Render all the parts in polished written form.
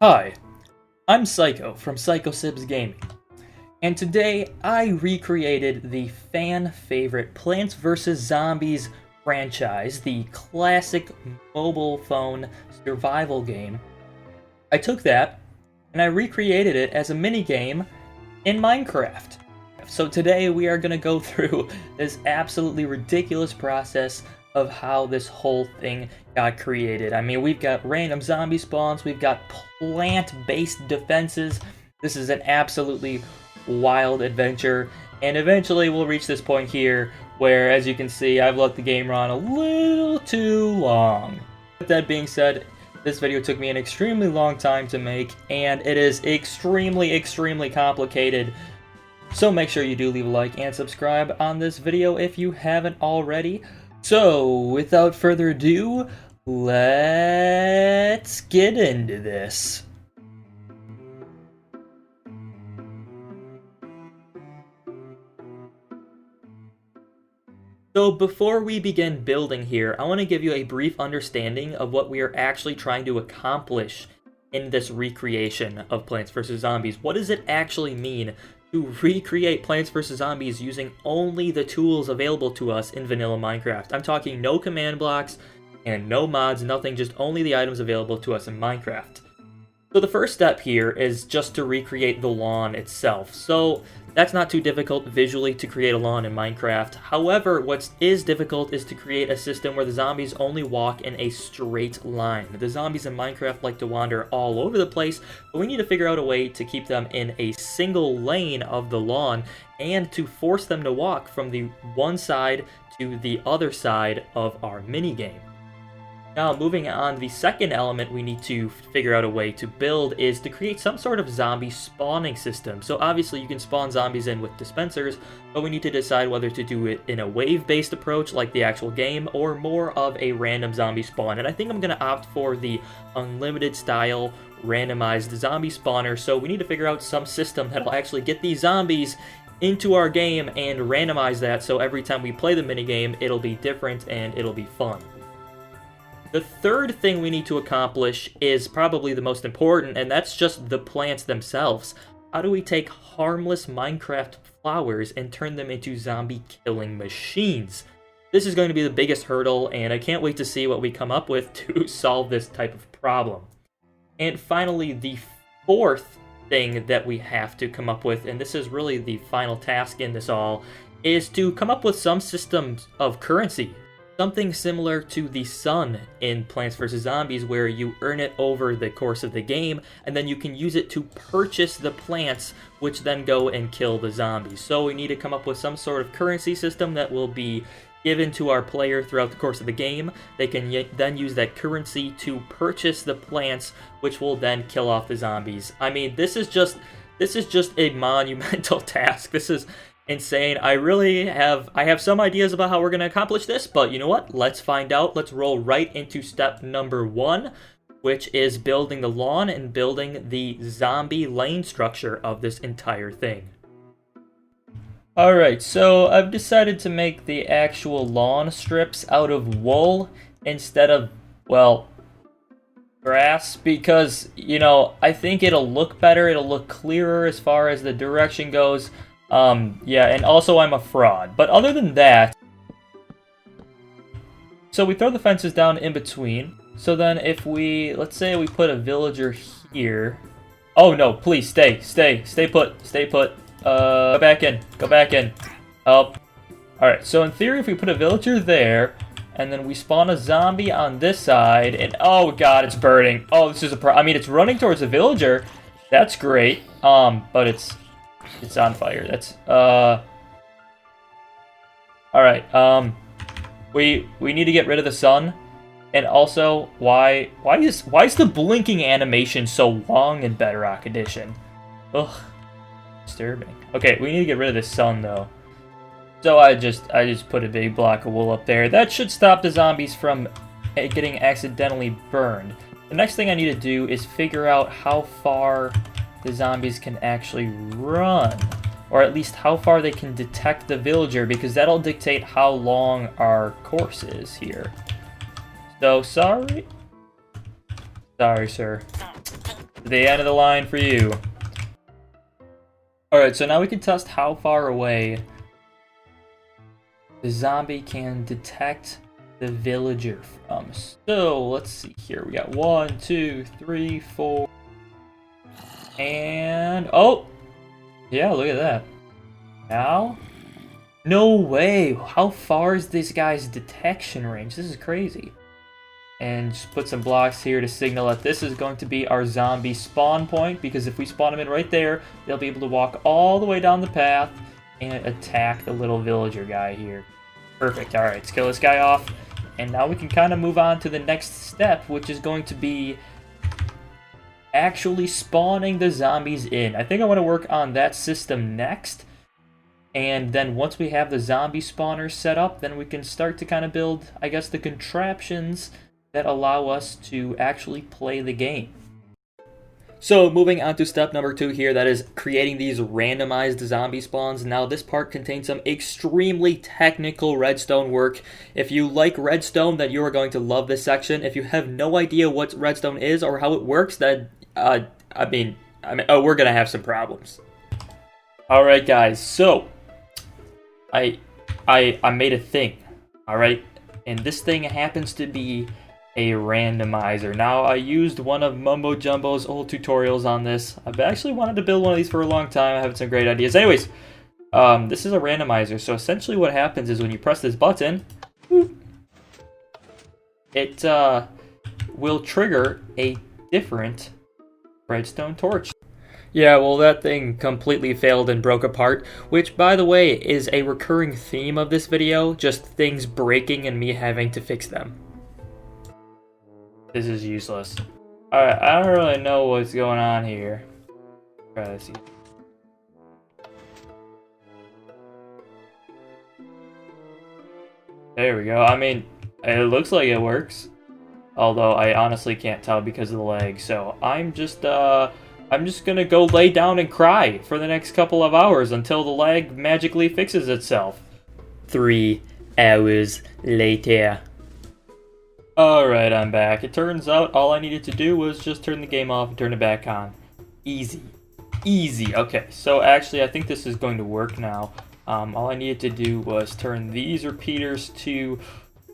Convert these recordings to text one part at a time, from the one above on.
Hi, I'm Psycho from Psychosibs Gaming, and today I recreated the fan-favorite Plants vs. Zombies franchise, the classic mobile phone survival game. I took that, and I recreated it as a minigame in Minecraft. So today we are going to go through this absolutely ridiculous process of how this whole thing got created. I mean, we've got random zombie spawns, we've got plant-based defenses. This is an absolutely wild adventure, and eventually we'll reach this point here where, as you can see, I've let the game run a little too long. With that being said, this video took me an extremely long time to make, and it is extremely complicated. So make sure you do leave a like and subscribe on this video if you haven't already. So, without further ado, let's get into this. So before we begin building here, I want to give you a brief understanding of what we are actually trying to accomplish in this recreation of Plants vs. Zombies. What does it actually mean to recreate Plants vs. Zombies using only the tools available to us in vanilla Minecraft? I'm talking no command blocks and no mods, nothing, just only the items available to us in Minecraft. So the first step here is just to recreate the lawn itself. So that's not too difficult visually to create a lawn in Minecraft. However, what is difficult is to create a system where the zombies only walk in a straight line. The zombies in Minecraft like to wander all over the place, but we need to figure out a way to keep them in a single lane of the lawn and to force them to walk from the one side to the other side of our minigame. Now, moving on, the second element we need to figure out a way to build is to create some sort of zombie spawning system. So obviously you can spawn zombies in with dispensers, but we need to decide whether to do it in a wave-based approach like the actual game or more of a random zombie spawn. And I think I'm going to opt for the unlimited style randomized zombie spawner, so we need to figure out some system that'll actually get these zombies into our game and randomize that so every time we play the minigame it'll be different and it'll be fun. The third thing we need to accomplish is probably the most important, and that's just the plants themselves. How do we take harmless Minecraft flowers and turn them into zombie-killing machines? This is going to be the biggest hurdle, and I can't wait to see what we come up with to solve this type of problem. And finally, the fourth thing that we have to come up with, and this is really the final task in this all, is to come up with some system of currency. Something similar to the sun in Plants vs. Zombies, where you earn it over the course of the game, and then you can use it to purchase the plants, which then go and kill the zombies. So we need to come up with some sort of currency system that will be given to our player throughout the course of the game. They can then use that currency to purchase the plants, which will then kill off the zombies. I mean, this is just a monumental task. This is insane. I have some ideas about how we're going to accomplish this, but you know what? Let's find out. Let's roll right into step number 1, which is building the lawn and building the zombie lane structure of this entire thing. Alright, so I've decided to make the actual lawn strips out of wool instead of, well, grass, because, you know, I think it'll look better, it'll look clearer as far as the direction goes. Yeah, and also I'm a fraud. But other than that, so we throw the fences down in between. So then if let's say we put a villager here. Oh no, please stay put. Go back in. Oh. Alright, so in theory if we put a villager there, and then we spawn a zombie on this side, and oh god, it's burning. Oh, this is I mean, it's running towards the villager. That's great. But it's on fire. That's alright, we need to get rid of the sun. And also, why is the blinking animation so long in Bedrock Edition? Ugh, disturbing. Okay, we need to get rid of the sun though. So I just put a big block of wool up there. That should stop the zombies from getting accidentally burned. The next thing I need to do is figure out how far the zombies can actually run, or at least how far they can detect the villager, because that'll dictate how long our course is here. So sorry, sir. the end of the line for you. Alright, so now we can test how far away the zombie can detect the villager from. So, let's see here. We got 1, 2, 3, 4. And, oh! Yeah, look at that. Now? No way! How far is this guy's detection range? This is crazy. And just put some blocks here to signal that this is going to be our zombie spawn point, because if we spawn them in right there, they'll be able to walk all the way down the path and attack the little villager guy here. Perfect. Alright, let's kill this guy off. And now we can kind of move on to the next step, which is going to be actually spawning the zombies in. I think I want to work on that system next. And then once we have the zombie spawners set up, then we can start to kind of build, I guess, the contraptions that allow us to actually play the game. So moving on to step number 2 here, that is creating these randomized zombie spawns. Now this part contains some extremely technical redstone work. If you like redstone, then you are going to love this section. If you have no idea what redstone is or how it works, then we're gonna have some problems. All right, guys. So I made a thing. All right, and this thing happens to be a randomizer. Now, I used one of Mumbo Jumbo's old tutorials on this. I've actually wanted to build one of these for a long time. I have some great ideas. Anyways, this is a randomizer. So essentially what happens is when you press this button, it will trigger a different redstone torch. Yeah, well, that thing completely failed and broke apart, which, by the way, is a recurring theme of this video, just things breaking and me having to fix them. This is useless. Alright, I don't really know what's going on here. Try to see. There we go. I mean, it looks like it works. Although I honestly can't tell because of the lag. So I'm just gonna go lay down and cry for the next couple of hours until the lag magically fixes itself. 3 hours later. Alright, I'm back. It turns out all I needed to do was just turn the game off and turn it back on. Easy. Easy. Okay, so actually I think this is going to work now. All I needed to do was turn these repeaters to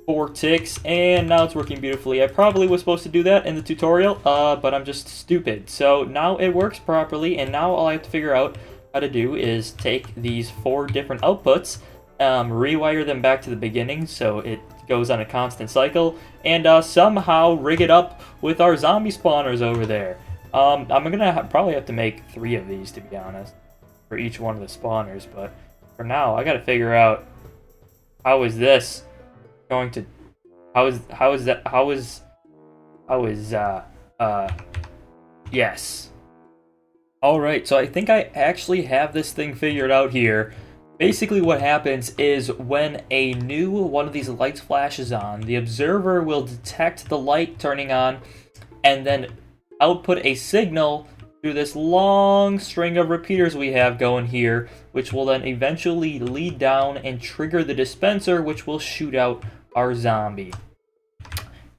4 ticks, and now it's working beautifully. I probably was supposed to do that in the tutorial, but I'm just stupid. So now it works properly, and now all I have to figure out how to do is take these 4 different outputs, rewire them back to the beginning so it goes on a constant cycle, and somehow rig it up with our zombie spawners over there. I'm gonna probably have to make 3 of these, to be honest, for each one of the spawners, but for now I gotta figure out how is this going to yes. Alright, so I think I actually have this thing figured out here. Basically what happens is when a new one of these lights flashes on, the observer will detect the light turning on and then output a signal through this long string of repeaters we have going here, which will then eventually lead down and trigger the dispenser, which will shoot out our zombie.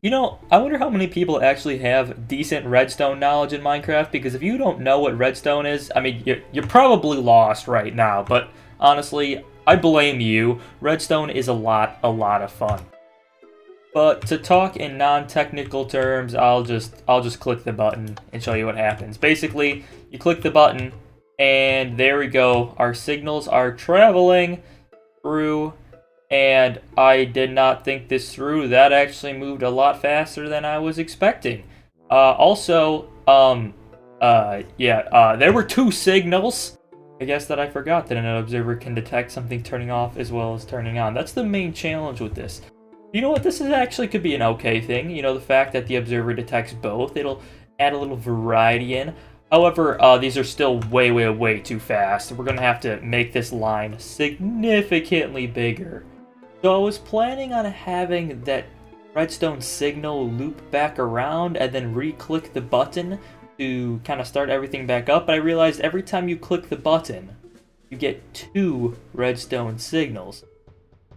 You know, I wonder how many people actually have decent redstone knowledge in Minecraft, because if you don't know what redstone is, I mean, you're probably lost right now, but honestly, I blame you. Redstone is a lot of fun. But to talk in non-technical terms, I'll just click the button and show you what happens. Basically, you click the button, and there we go. Our signals are traveling through, and I did not think this through. That actually moved a lot faster than I was expecting. There were 2 signals. I guess that I forgot that an observer can detect something turning off as well as turning on. That's the main challenge with this. You know what, this is actually could be an okay thing. You know, the fact that the observer detects both, it'll add a little variety in. However, these are still way too fast. We're going to have to make this line significantly bigger. So I was planning on having that redstone signal loop back around and then re-click the button to kind of start everything back up, but I realized every time you click the button, you get 2 redstone signals,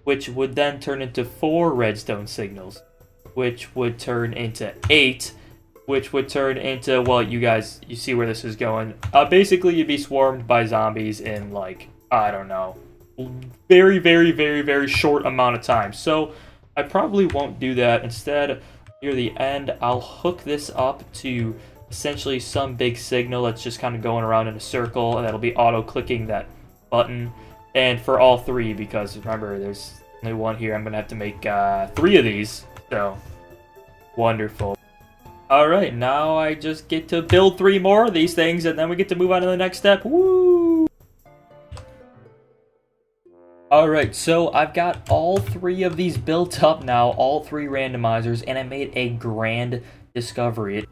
which would then turn into 4 redstone signals, which would turn into 8, which would turn into, well, you see where this is going. Basically, you'd be swarmed by zombies in, like, I don't know, very, very, very, very short amount of time. So I probably won't do that. Instead, near the end, I'll hook this up to essentially some big signal that's just kind of going around in a circle, and that'll be auto-clicking that button. And for all three, because remember, there's only one here, I'm going to have to make 3 of these. So, wonderful. Alright, now I just get to build 3 more of these things, and then we get to move on to the next step. Woo! Alright, so I've got all 3 of these built up now, all 3 randomizers, and I made a grand discovery.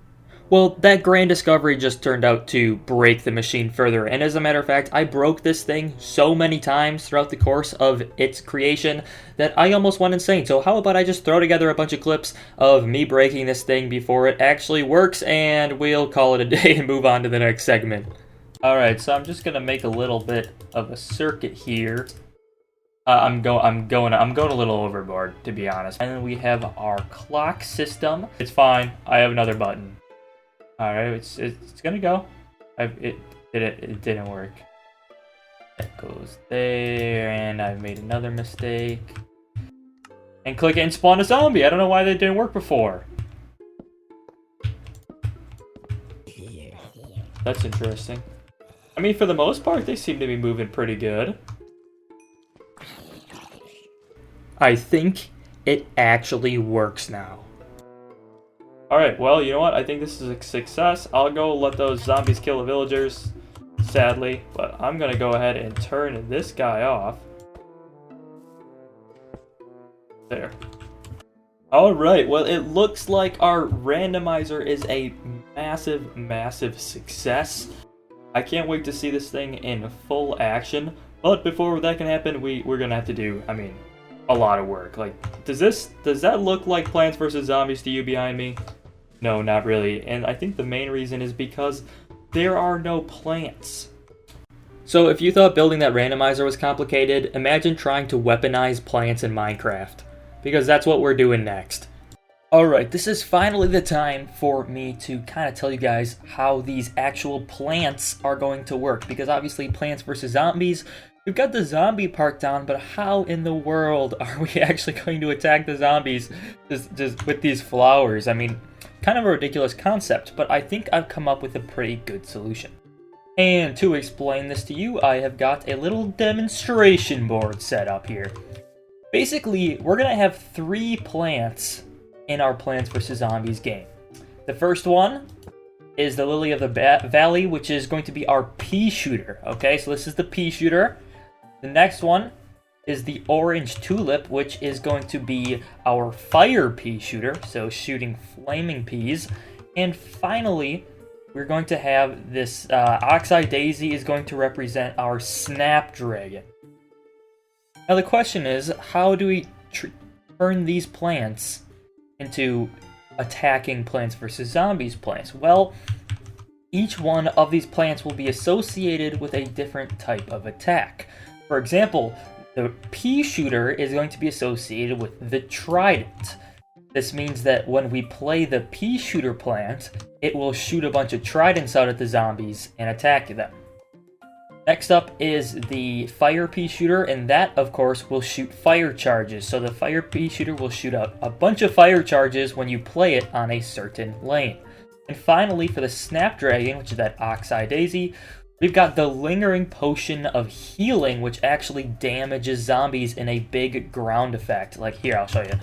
Well, that grand discovery just turned out to break the machine further, and as a matter of fact, I broke this thing so many times throughout the course of its creation that I almost went insane. So how about I just throw together a bunch of clips of me breaking this thing before it actually works, and we'll call it a day and move on to the next segment. Alright, so I'm just gonna make a little bit of a circuit here. I'm going a little overboard, to be honest. And then we have our clock system. It's fine. I have another button. All right, it's gonna go. It didn't work. That goes there, and I've made another mistake. And click it and spawn a zombie. I don't know why that didn't work before. That's interesting. I mean, for the most part, they seem to be moving pretty good. I think it actually works now. Alright, well, you know what? I think this is a success. I'll go let those zombies kill the villagers, sadly. But I'm going to go ahead and turn this guy off. There. Alright, well, it looks like our randomizer is a massive, massive success. I can't wait to see this thing in full action. But before that can happen, we're going to have to do, I mean, a lot of work. Like, does that look like Plants vs. Zombies to you behind me? No, not really. And I think the main reason is because there are no plants. So if you thought building that randomizer was complicated, imagine trying to weaponize plants in Minecraft. Because that's what we're doing next. Alright, this is finally the time for me to kind of tell you guys how these actual plants are going to work. Because obviously Plants vs. Zombies, we've got the zombie part down, but how in the world are we actually going to attack the zombies just with these flowers? I mean, kind of a ridiculous concept, but I think I've come up with a pretty good solution. And to explain this to you, I have got a little demonstration board set up here. Basically, we're going to have 3 plants in our Plants vs. Zombies game. The first one is the Lily of the Valley, which is going to be our pea shooter. Okay, so this is the pea shooter. The next one is the orange tulip, which is going to be our fire pea shooter, so shooting flaming peas. And finally, we're going to have this oxeye daisy is going to represent our snapdragon. Now the question is, how do we turn these plants into attacking Plants vs. Zombies plants? Well, each one of these plants will be associated with a different type of attack. For example, the pea shooter is going to be associated with the trident. This means that when we play the pea shooter plant, it will shoot a bunch of tridents out at the zombies and attack them. Next up is the fire pea shooter, and that, of course, will shoot fire charges. So the fire pea shooter will shoot out a bunch of fire charges when you play it on a certain lane. And finally, for the snapdragon, which is that oxeye daisy, we've got the lingering potion of healing, which actually damages zombies in a big ground effect. Like here, I'll show you.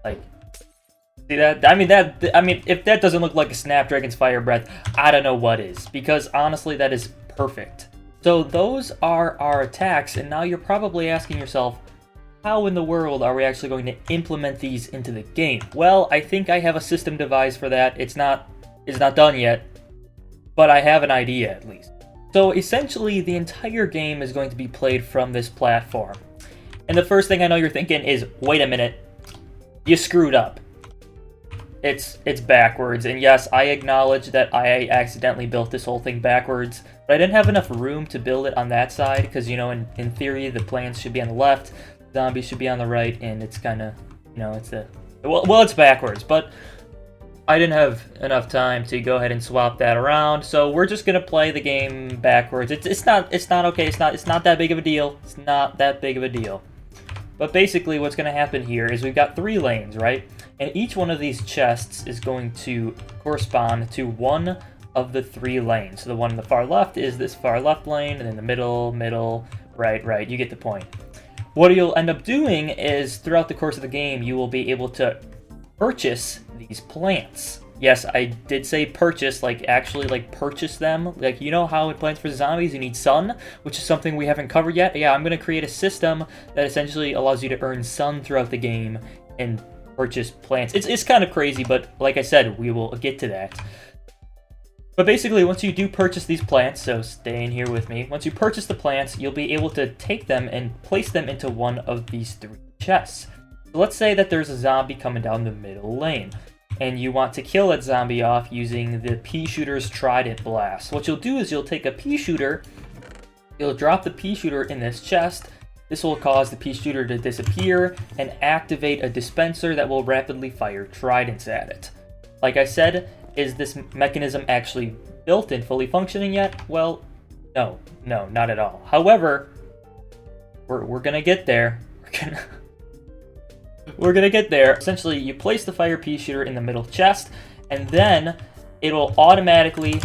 Like, see that? I mean, if that doesn't look like a snapdragon's fire breath, I don't know what is. Because honestly, that is perfect. So those are our attacks, and now you're probably asking yourself, how in the world are we actually going to implement these into the game? Well, I think I have a system devised for that. It's not done yet, but I have an idea at least. So essentially, the entire game is going to be played from this platform. And the first thing I know you're thinking is, wait a minute, you screwed up. It's backwards, and yes, I acknowledge that I accidentally built this whole thing backwards, but I didn't have enough room to build it on that side, because, you know, in theory, the plants should be on the left, zombies should be on the right, and it's kind of, you know, it's backwards, but I didn't have enough time to go ahead and swap that around, so we're just gonna play the game backwards. It's not okay. It's not that big of a deal. It's not that big of a deal. But basically, what's gonna happen here is we've got 3 lanes, right? And each one of these chests is going to correspond to one of the 3 lanes. So the one on the far left is this far left lane, and then the middle, right. You get the point. What you'll end up doing is throughout the course of the game, you will be able to purchase these plants. Yes, I did say purchase, like actually like purchase them. Like, you know how in Plants vs. Zombies you need sun, which is something we haven't covered yet? Yeah, I'm going to create a system that essentially allows you to earn sun throughout the game and purchase plants. It's kind of crazy, but like I said, we will get to that. But basically, once you do purchase these plants, so stay in here with me, once you purchase the plants, you'll be able to take them and place them into one of these 3 chests. So let's say that there's a zombie coming down the middle lane, and you want to kill that zombie off using the pea shooter's trident blast. What you'll do is you'll take a pea shooter, you'll drop the pea shooter in this chest. This will cause the pea shooter to disappear and activate a dispenser that will rapidly fire tridents at it. Like I said, is this mechanism actually built and fully functioning yet? Well, no, not at all. However, we're gonna get there. We're gonna get there. Essentially, you place the fire pea shooter in the middle chest, and then it'll automatically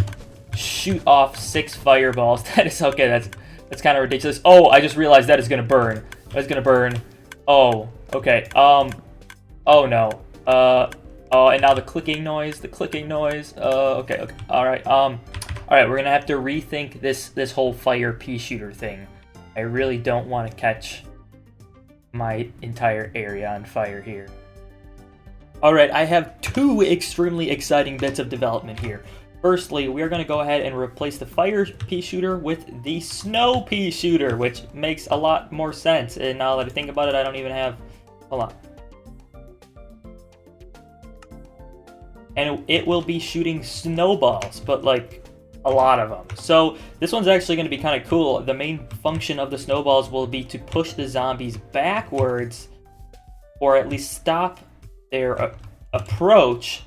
shoot off 6 fireballs. That is okay. That's kind of ridiculous. Oh, I just realized that is gonna burn. That is gonna burn. Oh, okay. Oh no. Oh, and now the clicking noise. Okay. All right. We're gonna have to rethink this whole fire pea shooter thing. I really don't want to catch my entire area on fire here. Alright, I have 2 extremely exciting bits of development here. Firstly, we are going to go ahead and replace the fire pea shooter with the snow pea shooter, which makes a lot more sense. And now that I think about it, I don't even have... Hold on. And it will be shooting snowballs, but like a lot of them. So this one's actually going to be kind of cool. The main function of the snowballs will be to push the zombies backwards, or at least stop their approach,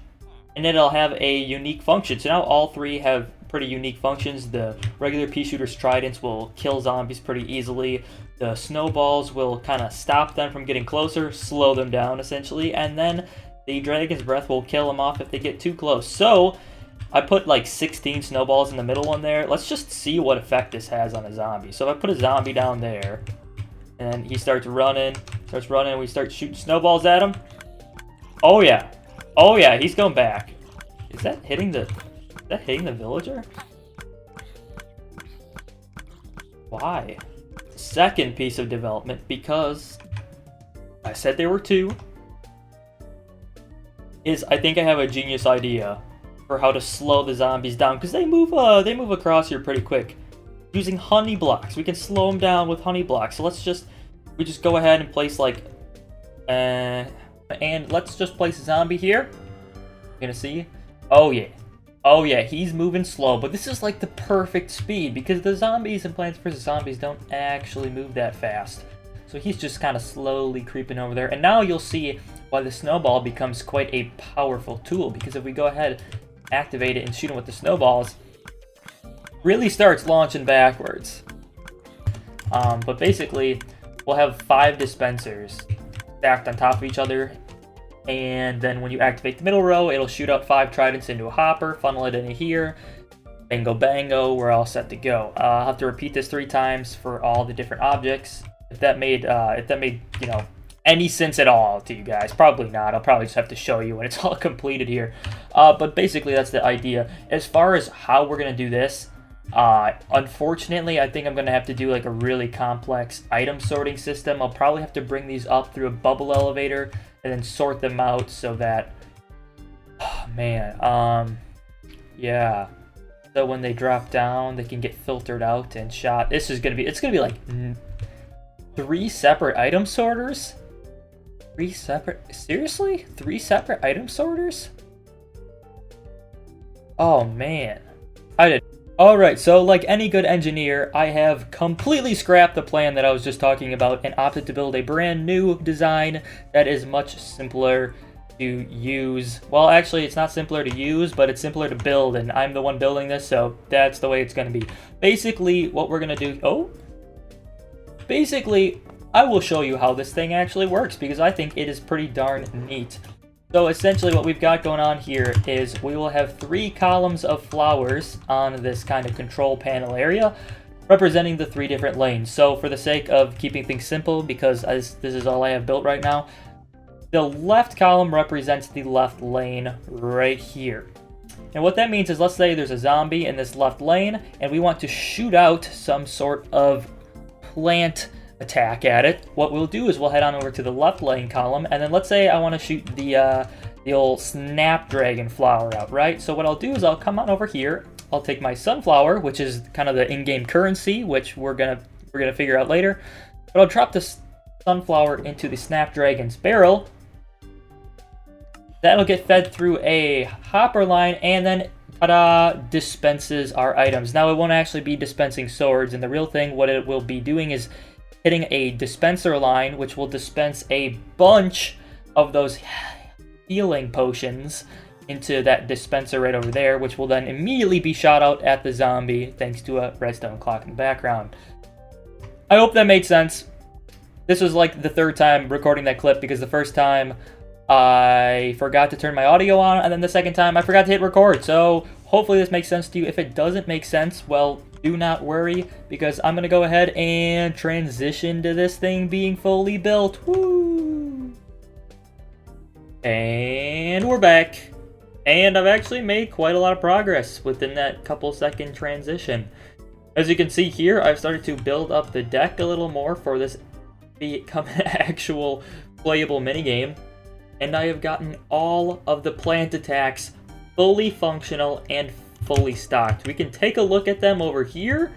and it'll have a unique function. So now all 3 have pretty unique functions. The regular pea shooter's tridents will kill zombies pretty easily. The snowballs will kind of stop them from getting closer, slow them down essentially, and then the dragon's breath will kill them off if they get too close. So I put like 16 snowballs in the middle one there. Let's just see what effect this has on a zombie. So if I put a zombie down there, and he starts running, and we start shooting snowballs at him. Oh yeah, he's going back. Is that hitting the villager? Why? Second piece of development, because I said there were 2, is I think I have a genius idea for how to slow the zombies down, because they move across here pretty quick. Using honey blocks, we can slow them down with honey blocks. So we just go ahead and place like, and let's just place a zombie here. You're gonna see. Oh yeah, he's moving slow, but this is like the perfect speed because the zombies in Plants vs. Zombies don't actually move that fast. So he's just kind of slowly creeping over there, and now you'll see why the snowball becomes quite a powerful tool, because if we go ahead, activate it, and shoot him with the snowballs, really starts launching backwards. But basically, we'll have 5 dispensers stacked on top of each other, and then when you activate the middle row, it'll shoot out 5 tridents into a hopper, funnel it into here, bingo bango, we're all set to go. I'll have to repeat this 3 times for all the different objects. If that made any sense at all to you guys. Probably not. I'll probably just have to show you when it's all completed here. But basically, that's the idea. As far as how we're going to do this, unfortunately, I think I'm going to have to do like a really complex item sorting system. I'll probably have to bring these up through a bubble elevator and then sort them out so that... Oh, man. Yeah. So when they drop down, they can get filtered out and shot. It's going to be like 3 separate item sorters? 3 separate... Seriously? 3 separate item sorters? Oh, man. I did. Alright, so like any good engineer, I have completely scrapped the plan that I was just talking about and opted to build a brand new design that is much simpler to use. Well, actually, it's not simpler to use, but it's simpler to build, and I'm the one building this, so that's the way it's going to be. Basically, what we're going to do... Basically, I will show you how this thing actually works, because I think it is pretty darn neat. So essentially what we've got going on here is we will have 3 columns of flowers on this kind of control panel area, representing the 3 different lanes. So for the sake of keeping things simple, because this is all I have built right now, the left column represents the left lane right here. And what that means is, let's say there's a zombie in this left lane, and we want to shoot out some sort of plant attack at it. What we'll do is we'll head on over to the left lane column, and then let's say I want to shoot the old snapdragon flower out, right? So what I'll do is I'll come on over here. I'll take my sunflower, which is kind of the in-game currency, which we're gonna figure out later. But I'll drop the sunflower into the snapdragon's barrel. That'll get fed through a hopper line, and then ta-da, dispenses our items. Now it won't actually be dispensing swords, and the real thing, what it will be doing is hitting a dispenser line, which will dispense a bunch of those healing potions into that dispenser right over there, which will then immediately be shot out at the zombie thanks to a redstone clock in the background. I hope that made sense. This was like the 3rd time recording that clip, because the first time I forgot to turn my audio on, and then the second time I forgot to hit record. So hopefully this makes sense to you. If it doesn't make sense, well, do not worry, because I'm going to go ahead and transition to this thing being fully built. Woo! And we're back. And I've actually made quite a lot of progress within that couple second transition. As you can see here, I've started to build up the deck a little more for this become an actual playable minigame. And I have gotten all of the plant attacks fully functional and fully stocked. We can take a look at them over here,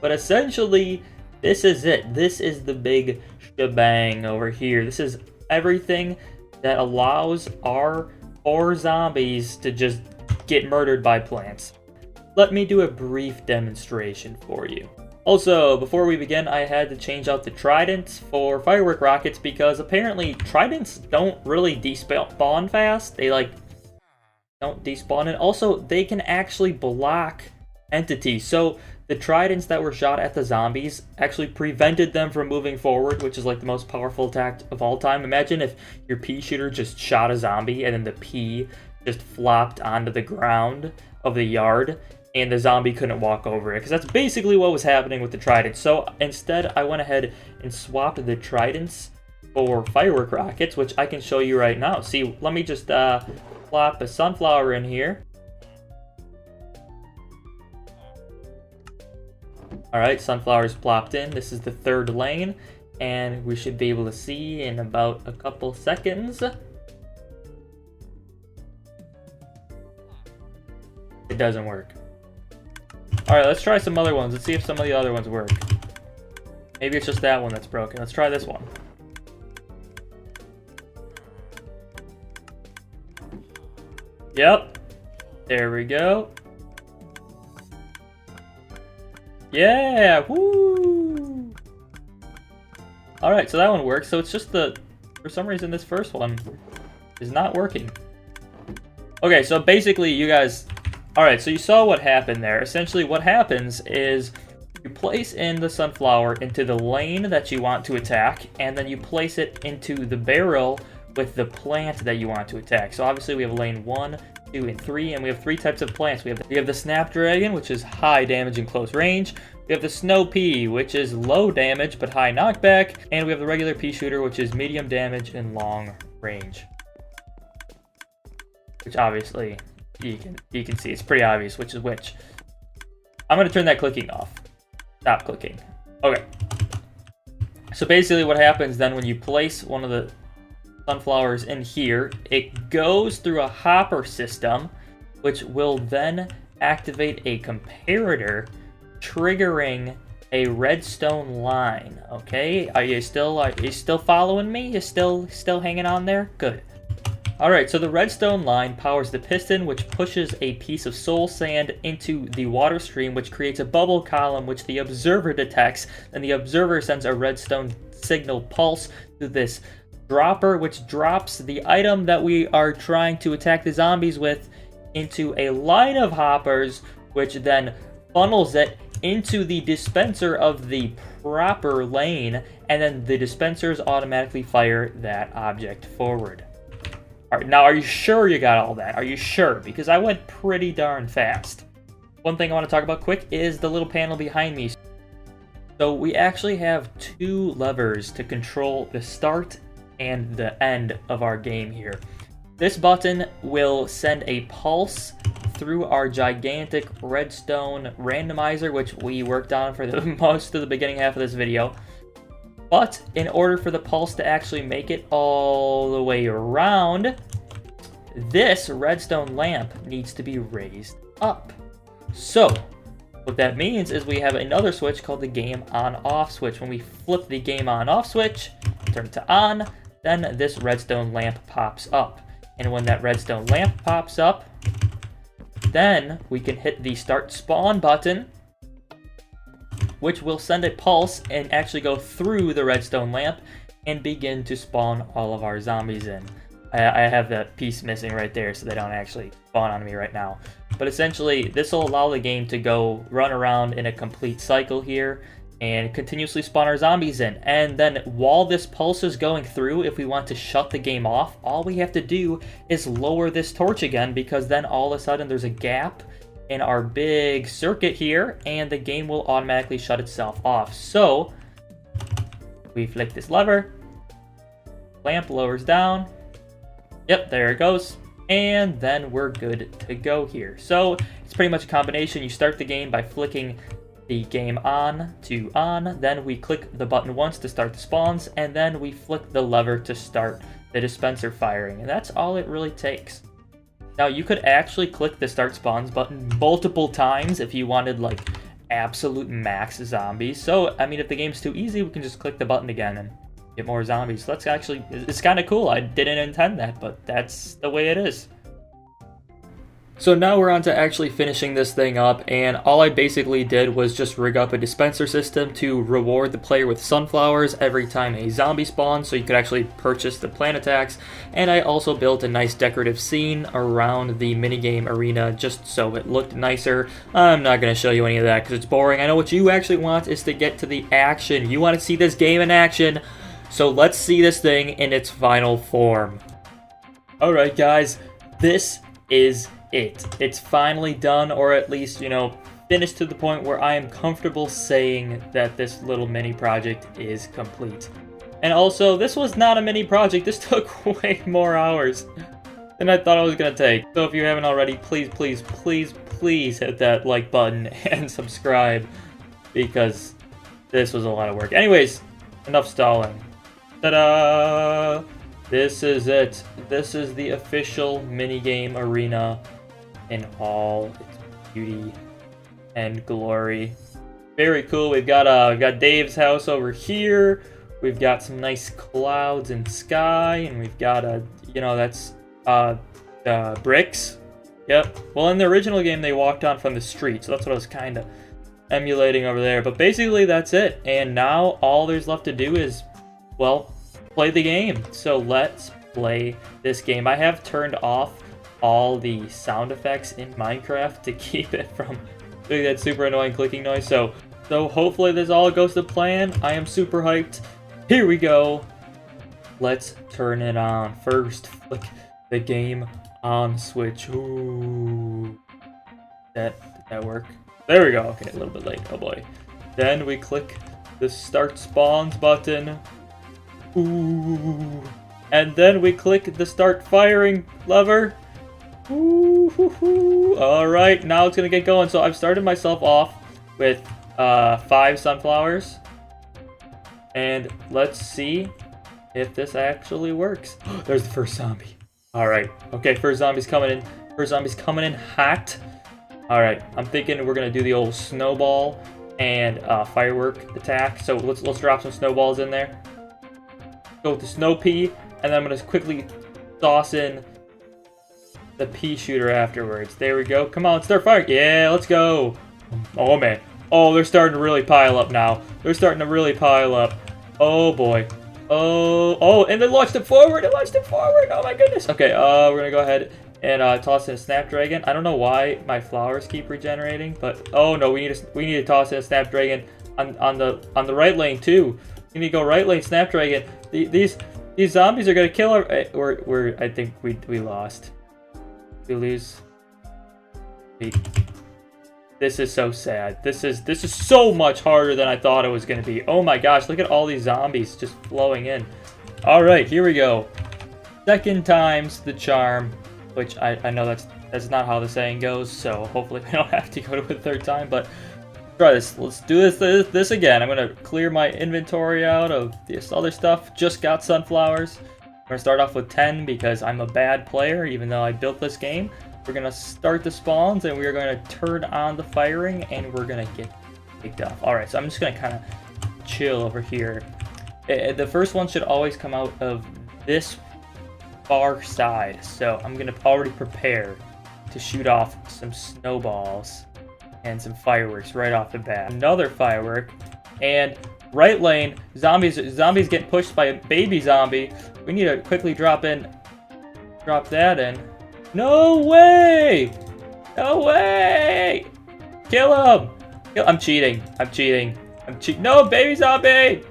but essentially this is it. This is the big shebang over here. This is everything that allows our 4 zombies to just get murdered by plants. Let me do a brief demonstration for you. Also, before we begin, I had to change out the tridents for firework rockets, because apparently tridents don't really despawn fast. They don't despawn, and also they can actually block entities. So the tridents that were shot at the zombies actually prevented them from moving forward, which is like the most powerful attack of all time. Imagine if your pea shooter just shot a zombie and then the pea just flopped onto the ground of the yard and the zombie couldn't walk over it, because that's basically what was happening with the tridents. So instead I went ahead and swapped the tridents for firework rockets, which I can show you right now. See, let me just plop a sunflower in here. Alright, sunflower's plopped in. This is the 3rd lane, and we should be able to see in about a couple seconds. It doesn't work. Alright, let's try some other ones. Let's see if some of the other ones work. Maybe it's just that one that's broken. Let's try this one. Yep. There we go. Yeah! Woo! Alright, so that one works. So it's just for some reason this first one is not working. Okay, so basically you guys... Alright, so you saw what happened there. Essentially what happens is you place in the sunflower into the lane that you want to attack, and then you place it into the barrel with the plant that you want to attack. So obviously we have lane 1, 2, and 3, and we have 3 types of plants. We have the snapdragon, which is high damage and close range. We have the snow pea, which is low damage but high knockback, and we have the regular pea shooter, which is medium damage and long range. Which obviously you can see, it's pretty obvious which is which. I'm gonna turn that clicking off. Stop clicking. Okay. So basically what happens then when you place one of the sunflowers in here, it goes through a hopper system, which will then activate a comparator, triggering a redstone line. Okay, are you still following me? You still hanging on there? Good. Alright, so the redstone line powers the piston, which pushes a piece of soul sand into the water stream, which creates a bubble column which the observer detects, and the observer sends a redstone signal pulse to this dropper, which drops the item that we are trying to attack the zombies with into a line of hoppers, which then funnels it into the dispenser of the proper lane, and then the dispensers automatically fire that object forward. Alright, now are you sure you got all that? Are you sure? Because I went pretty darn fast. One thing I want to talk about quick is the little panel behind me. So we actually have two levers to control the start and the end of our game here. This button will send a pulse through our gigantic redstone randomizer, which we worked on for the most of the beginning half of this video. But in order for the pulse to actually make it all the way around, this redstone lamp needs to be raised up. So what that means is we have another switch called the game on-off switch. When we flip the game on-off switch, turn it to on, then this redstone lamp pops up. And when that redstone lamp pops up, then we can hit the start spawn button, which will send a pulse and actually go through the redstone lamp and begin to spawn all of our zombies in. I have that piece missing right there, so they don't actually spawn on me right now. But essentially, this will allow the game to go run around in a complete cycle here and continuously spawn our zombies in. And then while this pulse is going through, if we want to shut the game off, all we have to do is lower this torch again, because then all of a sudden there's a gap in our big circuit here, and the game will automatically shut itself off. So we flick this lever, lamp lowers down, yep, there it goes, and then we're good to go here. So it's pretty much a combination. You start the game by flicking the game on to on, then we click the button once to start the spawns, and then we flick the lever to start the dispenser firing, and that's all it really takes. Now you could actually click the start spawns button multiple times if you wanted like absolute max zombies. So I mean, if the game's too easy, we can just click the button again and get more zombies. So that's actually, it's kind of cool. I didn't intend that, but that's the way it is. So now we're on to actually finishing this thing up, and all I basically did was just rig up a dispenser system to reward the player with sunflowers every time a zombie spawns, so you could actually purchase the plant attacks. And I also built a nice decorative scene around the minigame arena just so it looked nicer. I'm not going to show you any of that because it's boring. I know what you actually want is to get to the action. You want to see this game in action, so let's see this thing in its final form. Alright guys, this is it. It's finally done, or at least, you know, finished to the point where I am comfortable saying that this little mini project is complete. And also, this was not a mini project. This took way more hours than I thought it was gonna take. So if you haven't already, please, please, please, please hit that like button and subscribe, because this was a lot of work. Anyways, enough stalling. Ta-da! This is it. This is the official minigame arena in all its beauty and glory. Very cool. We've got Dave's house over here. We've got some nice clouds and sky, and we've got that's bricks. Yep. Well, in the original game, they walked on from the street, so that's what I was kind of emulating over there. But basically, that's it. And now all there's left to do is, well, play the game. So let's play this game. I have turned off all the sound effects in Minecraft to keep it from doing that super annoying clicking noise. So hopefully this all goes to plan. I am super hyped. Here we go. Let's turn it on. First, flick the game on switch. Ooh. Did that work? There we go. Okay, a little bit late. Oh boy. Then we click the start spawns button. Ooh. And then we click the start firing lever. Ooh, hoo, hoo. All right, now it's gonna get going. So I've started myself off with 5 sunflowers, and let's see if this actually works. There's the first zombie. All right, okay, first zombie's coming in. First zombie's coming in hot. All right, I'm thinking we're gonna do the old snowball and firework attack. So let's drop some snowballs in there. Go with the snow pea, and then I'm gonna quickly toss in the pea shooter afterwards. There we go. Come on, start firing. Yeah, let's go. Oh man. Oh, they're starting to really pile up now. They're starting to really pile up. Oh boy. Oh, and they launched it forward. It launched it forward. Oh my goodness. Okay, we're gonna go ahead and toss in a Snapdragon. I don't know why my flowers keep regenerating, but oh no, we need to toss in a Snapdragon on the right lane too. We need to go right lane Snapdragon. These zombies are gonna kill our. I think we lost. We lose. This is so sad. This is so much harder than I thought it was going to be. Oh my gosh, look at all these zombies just flowing in. All right, here we go. Second time's the charm, which I know that's not how the saying goes, so hopefully we don't have to go to a third time, but try this. Let's do this again. I'm going to clear my inventory out of this other stuff. Just got sunflowers. I'm going to start off with 10 because I'm a bad player, even though I built this game. We're going to start the spawns, and we're going to turn on the firing, and we're going to get picked off. Alright, so I'm just going to kind of chill over here. The first one should always come out of this far side, so I'm going to already prepare to shoot off some snowballs and some fireworks right off the bat. Another firework, and right lane, zombies get pushed by a baby zombie. We need to quickly drop that in. No way! No way! Kill him! I'm cheating. No, baby zombie!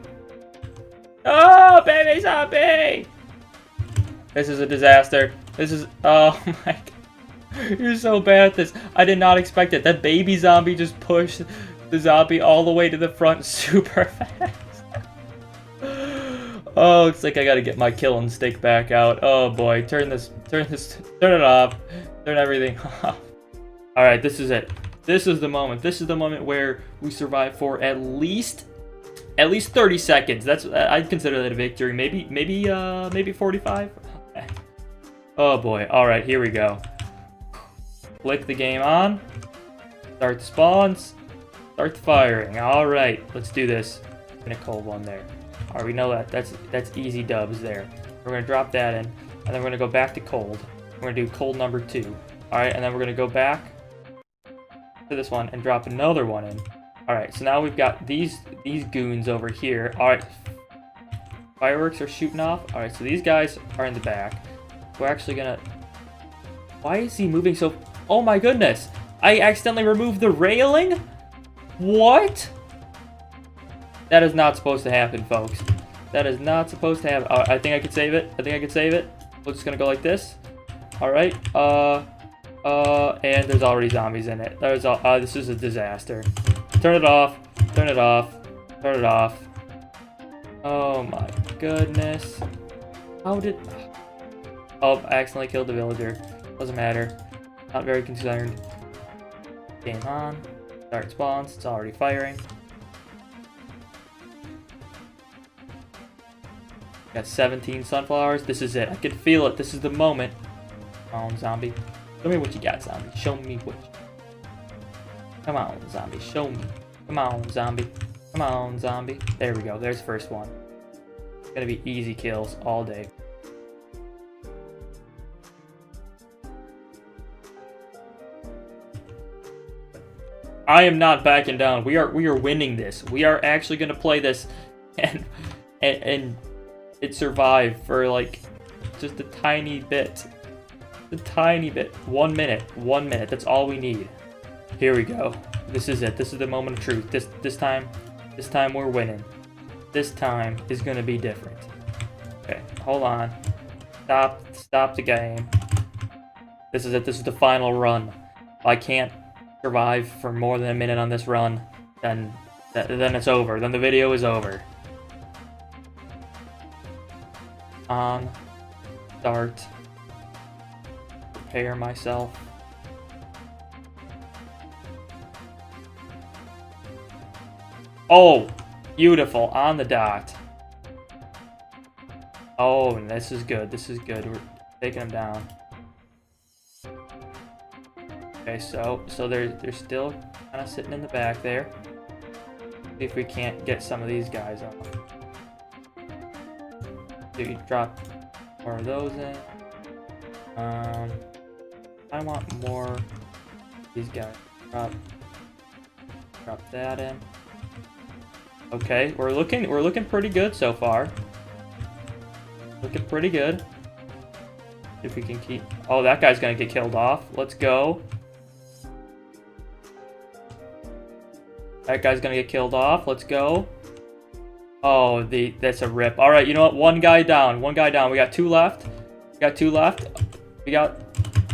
No, baby zombie! This is a disaster. Oh my god. You're so bad at this. I did not expect it. That baby zombie just pushed the zombie all the way to the front super fast. Oh, it's like I gotta get my killing stick back out. Oh boy, turn it off. Turn everything off. Alright, this is it. This is the moment. This is the moment where we survive for at least 30 seconds. I'd consider that a victory. Maybe 45. Okay. Oh boy. Alright, here we go. Flick the game on. Start the spawns. Start the firing. Alright, let's do this. In a cold one there. Alright, we know that's easy dubs there. We're going to drop that in, and then we're going to go back to cold. We're going to do cold number 2. Alright, and then we're going to go back to this one and drop another one in. Alright, so now we've got these goons over here. Alright, fireworks are shooting off. Alright, so these guys are in the back. We're actually going to... Why is he moving so... Oh my goodness! I accidentally removed the railing? What? That is not supposed to happen, folks. That is not supposed to happen. I think I could save it. We're just gonna go like this. Alright. And there's already zombies in it. This is a disaster. Turn it off. Turn it off. Turn it off. Oh my goodness. How did... Oh, I accidentally killed the villager. Doesn't matter. Not very concerned. Game on. Start spawns. It's already firing. Got 17 sunflowers. This is it. I can feel it. This is the moment. Come on, zombie. Show me what you got, zombie. Show me what you... Come on, zombie. Show me. Come on, zombie. Come on, zombie. There we go. There's the first one. It's gonna be easy kills all day. I am not backing down. We are winning this. We are actually gonna play this and it survived for like just a tiny bit. 1 minute. That's all we need. Here we go. This is it. This is the moment of truth. This time we're winning. This time is gonna be different. Okay, hold on. Stop the game. This is it. This is the final run. If I can't survive for more than a minute on this run, then it's over. Then the video is over. On, start, prepare myself. Oh, beautiful, on the dot. Oh, this is good. We're taking them down. Okay, so they're still kind of sitting in the back there. See if we can't get some of these guys off. So you drop more of those in. I want more of these guys. Drop that in. Okay, we're looking pretty good so far. Looking pretty good. If we can keep... Oh, that guy's gonna get killed off. Let's go. That guy's gonna get killed off. Let's go. Oh, that's a rip. All right, you know what? One guy down. One guy down. We got 2 left. We got 2 left. We got...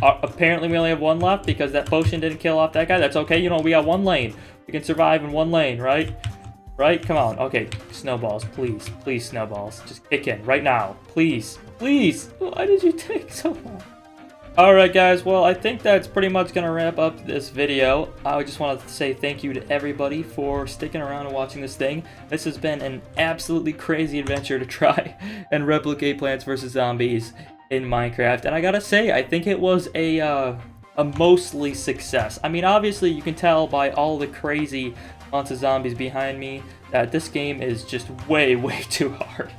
apparently, we only have 1 left because that potion didn't kill off that guy. That's okay. You know, we got 1 lane. We can survive in 1 lane, right? Right? Come on. Okay, snowballs, please. Please, snowballs. Just kick in right now. Please. Please. Why did you take so long? Alright guys, well I think that's pretty much going to wrap up this video. I just wanted to say thank you to everybody for sticking around and watching this thing. This has been an absolutely crazy adventure to try and replicate Plants vs. Zombies in Minecraft. And I gotta say, I think it was a mostly success. I mean, obviously you can tell by all the crazy amounts of zombies behind me that this game is just way too hard.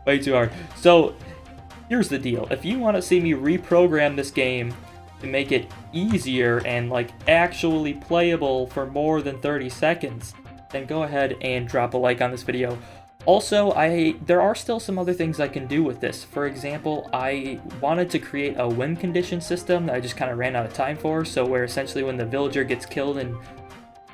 Way too hard. So, here's the deal. If you want to see me reprogram this game to make it easier and like actually playable for more than 30 seconds, then go ahead and drop a like on this video. Also, there are still some other things I can do with this. For example, I wanted to create a win condition system that I just kind of ran out of time for, so where essentially when the villager gets killed and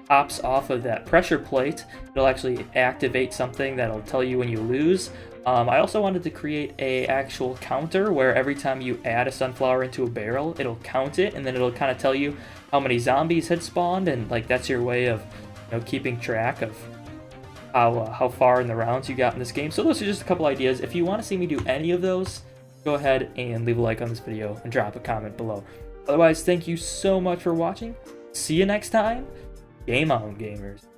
pops off of that pressure plate, it'll actually activate something that'll tell you when you lose. I also wanted to create a actual counter where every time you add a sunflower into a barrel, it'll count it, and then it'll kind of tell you how many zombies had spawned, and like that's your way of, you know, keeping track of how far in the rounds you got in this game. So those are just a couple ideas. If you want to see me do any of those, go ahead and leave a like on this video and drop a comment below. Otherwise, thank you so much for watching. See you next time. Game on, gamers.